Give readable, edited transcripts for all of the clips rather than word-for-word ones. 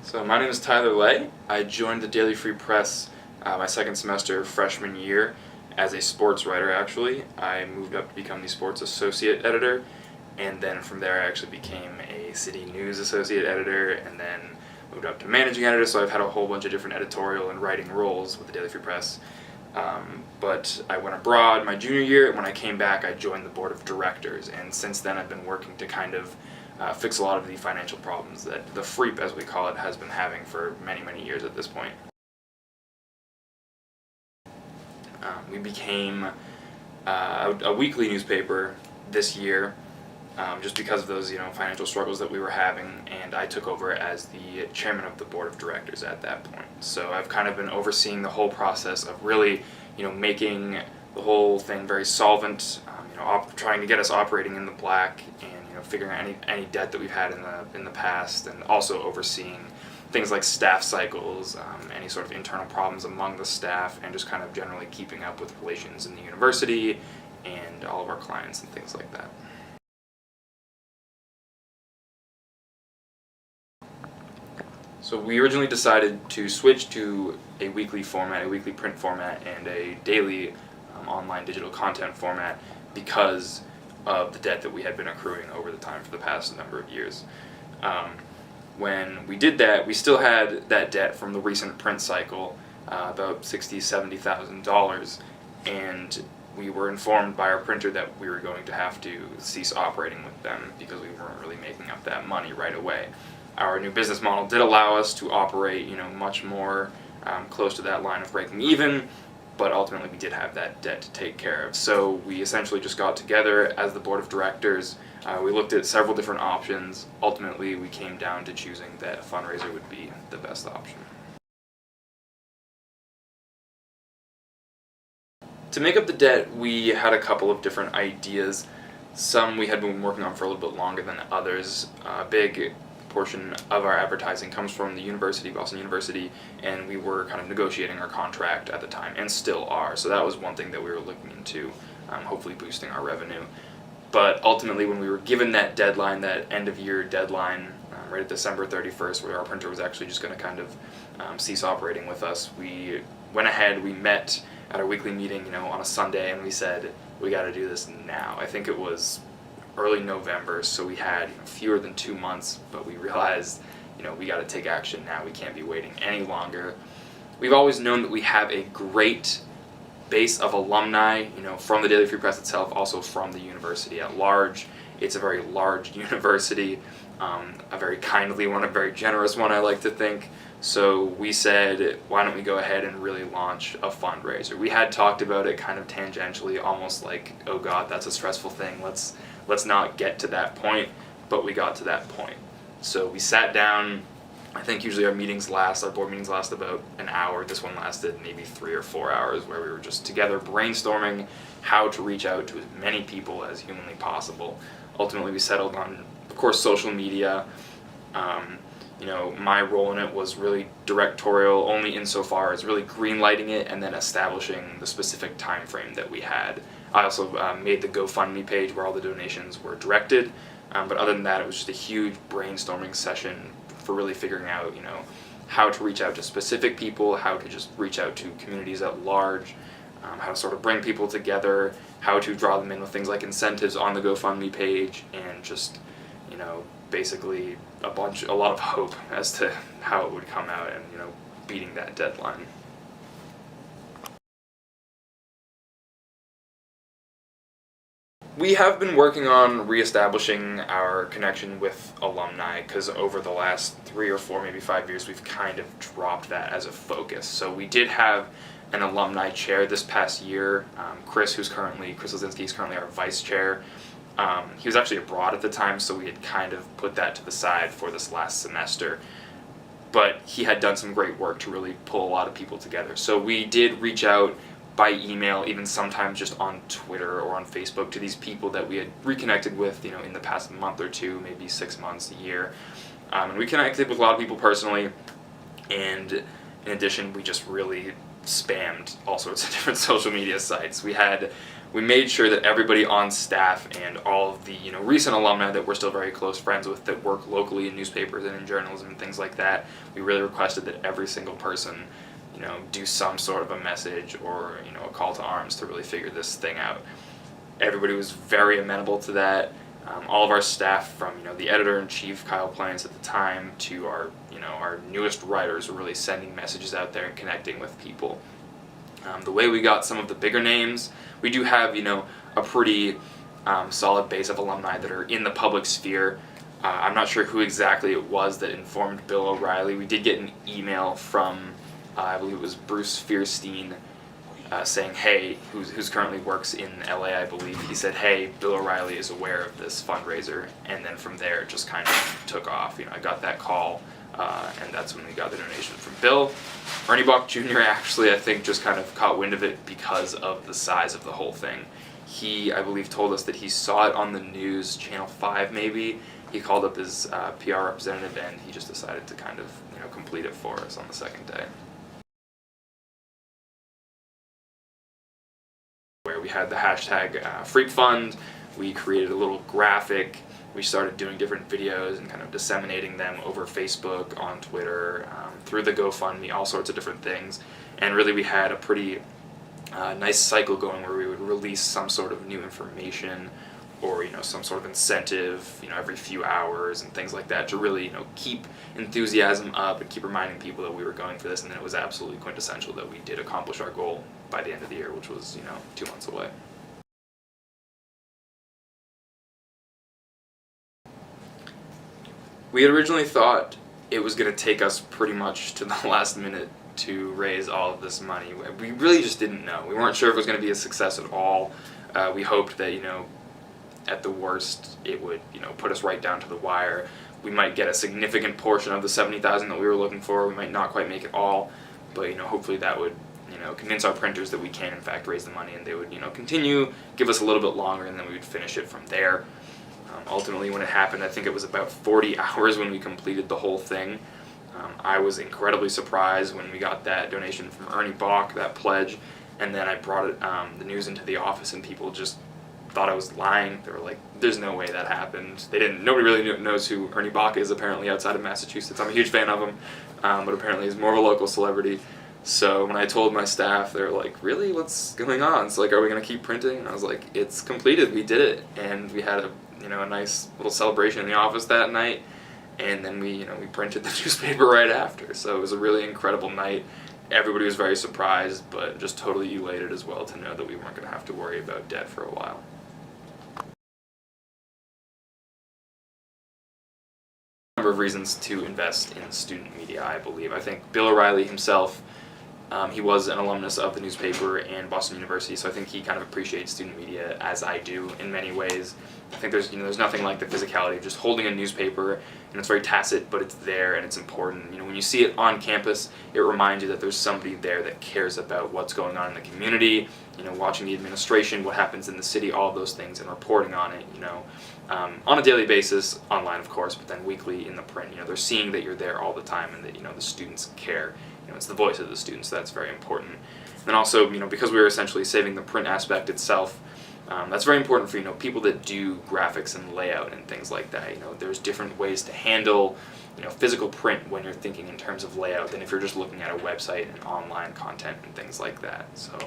So my name is Tyler Lay. I joined the Daily Free Press my second semester freshman year as a sports writer actually. I moved up to become the sports associate editor, and then from there I actually became a city news associate editor and then moved up to managing editor, so I've had a whole bunch of different editorial and writing roles with the Daily Free Press. But I went abroad my junior year, and when I came back I joined the board of directors, and since then I've been working to kind of fix a lot of the financial problems that the FREEP, as we call it, has been having for many, many years at this point. We became a weekly newspaper this year just because of those financial struggles that we were having, and I took over as the chairman of the board of directors at that point. So I've kind of been overseeing the whole process of really making the whole thing very solvent, trying to get us operating in the black, and figuring out any debt that we've had in the past, and also overseeing things like staff cycles, any sort of internal problems among the staff, and just kind of generally keeping up with relations in the university and all of our clients and things like that. So we originally decided to switch to a weekly format, a weekly print format, and a daily online digital content format because of the debt that we had been accruing over the time for the past number of years. When we did that, we still had that debt from the recent print cycle, about $60,000-$70,000, and we were informed by our printer that we were going to have to cease operating with them because we weren't really making up that money right away. Our new business model did allow us to operate, much more close to that line of breaking even, but ultimately we did have that debt to take care of. So we essentially just got together as the board of directors. We looked at several different options. Ultimately, we came down to choosing that a fundraiser would be the best option. To make up the debt, we had a couple of different ideas. Some we had been working on for a little bit longer than others. A big portion of our advertising comes from the university, Boston University, and we were kind of negotiating our contract at the time, and still are. So that was one thing that we were looking into, hopefully boosting our revenue. But ultimately, when we were given that deadline, that end-of-year deadline, right at December 31st, where our printer was actually just going to kind of cease operating with us, we went ahead, we met at our weekly meeting, on a Sunday, and we said, we got to do this now. I think it was early November, so we had fewer than 2 months, but we realized, we got to take action now. We can't be waiting any longer. We've always known that we have a great base of alumni, from the Daily Free Press itself, also from the university at large. It's a very large university, a very kindly one, a very generous one, I like to think. So we said, why don't we go ahead and really launch a fundraiser? We had talked about it kind of tangentially, almost like, oh God, that's a stressful thing. Let's not get to that point, but we got to that point. So we sat down. I think usually our board meetings last about an hour. This one lasted maybe 3 or 4 hours, where we were just together brainstorming how to reach out to as many people as humanly possible. Ultimately, we settled on, of course, social media. My role in it was really directorial, only insofar as really greenlighting it and then establishing the specific time frame that we had. I also made the GoFundMe page where all the donations were directed, but other than that, it was just a huge brainstorming session for really figuring out, how to reach out to specific people, how to just reach out to communities at large, how to sort of bring people together, how to draw them in with things like incentives on the GoFundMe page, and just, basically a lot of hope as to how it would come out and, beating that deadline. We have been working on reestablishing our connection with alumni, because over the last 3 or 4, maybe 5 years, we've kind of dropped that as a focus. So we did have an alumni chair this past year. Chris Lazinski, is currently our vice chair. He was actually abroad at the time, so we had kind of put that to the side for this last semester. But he had done some great work to really pull a lot of people together. So we did reach out by email, even sometimes just on Twitter or on Facebook, to these people that we had reconnected with, in the past month or two, maybe 6 months, a year. And we connected with a lot of people personally, and in addition, we just really spammed all sorts of different social media sites. We made sure that everybody on staff and all of the recent alumni that we're still very close friends with that work locally in newspapers and in journalism and things like that, we really requested that every single person do some sort of a message or a call to arms to really figure this thing out. Everybody was very amenable to that. All of our staff, from the editor-in-chief Kyle Plants at the time to our newest writers, were really sending messages out there and connecting with people. The way we got some of the bigger names, we do have a pretty solid base of alumni that are in the public sphere. I'm not sure who exactly it was that informed Bill O'Reilly. We did get an email from I believe it was Bruce Fierstein, saying, hey, who's currently works in LA, I believe. He said, hey, Bill O'Reilly is aware of this fundraiser, and then from there it just kind of took off. I got that call, and that's when we got the donation from Bill. Ernie Bach Jr. actually, I think, just kind of caught wind of it because of the size of the whole thing. He, I believe, told us that he saw it on the news, Channel 5 maybe. He called up his PR representative, and he just decided to kind of complete it for us on the second day. Where we had the hashtag Freak Fund, we created a little graphic, we started doing different videos and kind of disseminating them over Facebook, on Twitter, through the GoFundMe, all sorts of different things. And really we had a pretty nice cycle going where we would release some sort of new information or some sort of incentive every few hours and things like that to really keep enthusiasm up and keep reminding people that we were going for this, and then it was absolutely quintessential that we did accomplish our goal by the end of the year, which was 2 months away. We had originally thought it was going to take us pretty much to the last minute to raise all of this money. We really just didn't know. We weren't sure if it was going to be a success at all. We hoped that at the worst, it would, put us right down to the wire. We might get a significant portion of the $70,000 that we were looking for. We might not quite make it all, but hopefully that would, convince our printers that we can in fact raise the money, and they would, continue, give us a little bit longer, and then we would finish it from there. Ultimately, when it happened, I think it was about 40 hours when we completed the whole thing. I was incredibly surprised when we got that donation from Ernie Bach, that pledge, and then I brought it, the news into the office, and people just thought I was lying. They were like, there's no way that happened. Nobody really knows who Ernie Bach is, apparently, outside of Massachusetts. I'm a huge fan of him, but apparently he's more of a local celebrity. So when I told my staff, they were like, really, what's going on? It's like, are we going to keep printing? And I was like, it's completed, we did it. And we had a nice little celebration in the office that night, and then we printed the newspaper right after. So it was a really incredible night. Everybody was very surprised, but just totally elated as well to know that we weren't going to have to worry about debt for a while. Number of reasons to invest in student media, I believe. I think Bill O'Reilly himself, he was an alumnus of the newspaper and Boston University, so I think he kind of appreciates student media as I do in many ways. I think there's nothing like the physicality of just holding a newspaper, and it's very tacit, but it's there and it's important. When you see it on campus, it reminds you that there's somebody there that cares about what's going on in the community, watching the administration, what happens in the city, all of those things, and reporting on it, on a daily basis, online of course, but then weekly in the print. They're seeing that you're there all the time and that, the students care. It's the voice of the students, so that's very important. And then also, because we were essentially saving the print aspect itself, that's very important for, people that do graphics and layout and things like that. There's different ways to handle, physical print when you're thinking in terms of layout than if you're just looking at a website and online content and things like that. So,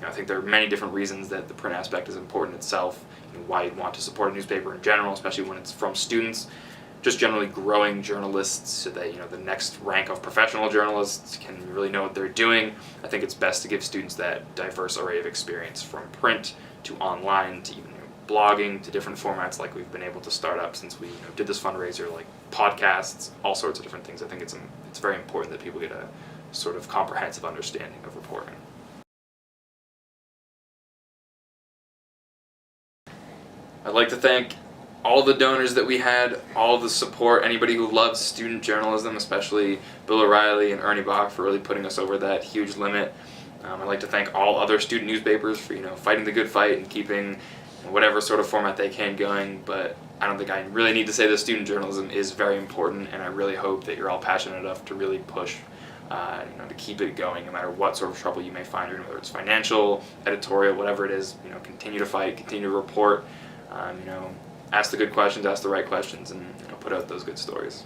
I think there are many different reasons that the print aspect is important itself, why you'd want to support a newspaper in general, especially when it's from students. Just generally growing journalists so that the next rank of professional journalists can really know what they're doing. I think it's best to give students that diverse array of experience, from print to online to even blogging to different formats like we've been able to start up since we did this fundraiser, like podcasts, all sorts of different things. I think it's very important that people get a sort of comprehensive understanding of reporting. I'd like to thank all the donors that we had, all the support, anybody who loves student journalism, especially Bill O'Reilly and Ernie Bach for really putting us over that huge limit. I'd like to thank all other student newspapers for fighting the good fight and keeping whatever sort of format they can going, but I don't think I really need to say that student journalism is very important, and I really hope that you're all passionate enough to really push to keep it going no matter what sort of trouble you may find, whether it's financial, editorial, whatever it is. Continue to fight, continue to report. Ask the good questions, ask the right questions, and put out those good stories.